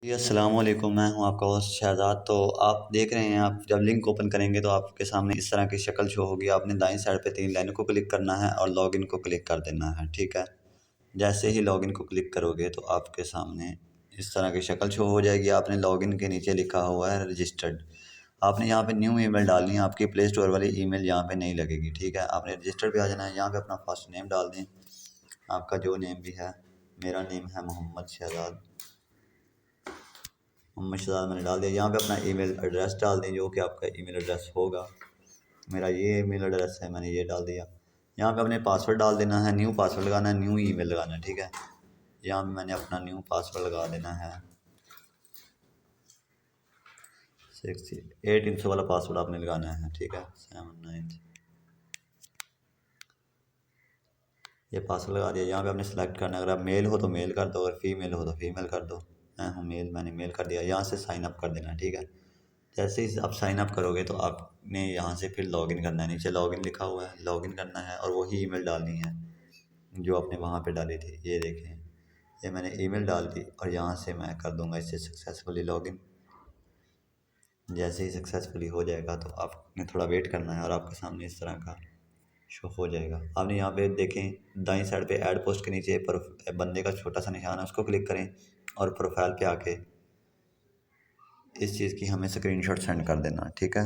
जी अस्सलाम वालेकुम, मैं हूं आपका होस्ट शहज़ाद। तो आप देख रहे हैं, आप जब लिंक ओपन करेंगे तो आपके सामने इस तरह की शक्ल शो होगी। आपने दाईं साइड पे 3 लाइनों को क्लिक करना है और लॉगिन को क्लिक कर देना है, ठीक है। जैसे ही लॉगिन को क्लिक करोगे तो आपके सामने इस तरह की शक्ल शो हो जाएगी। आपने लॉगिन के नीचे लिखा हुआ है रजिस्टर्ड। आपने यहाँ पे न्यू ईमेल डालनी है, आपकी प्ले स्टोर वाली ईमेल यहाँ पे नहीं लगेगी, ठीक है। आपने रजिस्टर्ड पे आ जाना है, यहाँ पे अपना फर्स्ट नेम डाल दें, आपका जो नेम भी है। मेरा नेम है मोहम्मद शहज़ाद। मोहम्मद शहज़ाद मैंने डाल दिया। यहाँ पे अपना ईमेल एड्रेस डाल दें, जो कि आपका ईमेल एड्रेस होगा। मेरा ये ईमेल एड्रेस है, मैंने ये डाल दिया। यहाँ पे अपने पासवर्ड डाल देना है, न्यू पासवर्ड लगाना है, न्यू ईमेल लगाना है, ठीक है। यहाँ पे मैंने अपना न्यू पासवर्ड लगा देना है। 8 इंच वाला पासवर्ड आपने लगाना है, ठीक है। 7 9 ये पासवर्ड लगा दिया। यहाँ पे आपने सेलेक्ट करना है, अगर आप मेल हो तो मेल कर दो, अगर फीमेल हो तो फीमेल कर दो। मैं हूँ मेल, मैंने मेल कर दिया। यहाँ से साइन अप कर देना, ठीक है। जैसे ही आप साइन अप करोगे तो आपने यहाँ से फिर लॉगिन करना है। नीचे लॉगिन लिखा हुआ है, लॉगिन करना है और वही ईमेल डालनी है जो आपने वहाँ पे डाली थी। ये देखें, ये मैंने ईमेल डाल दी और यहाँ से मैं कर दूँगा इससे सक्सेसफुली लॉगिन। जैसे ही सक्सेसफुली हो जाएगा तो आपने थोड़ा वेट करना है और आपके सामने इस तरह का शो हो जाएगा। आपने यहाँ पे देखें दाईं साइड पे ऐड पोस्ट के नीचे बंदे का छोटा सा निशान है, उसको क्लिक करें और प्रोफाइल पे आके इस चीज़ की हमें स्क्रीनशॉट सेंड कर देना, ठीक है।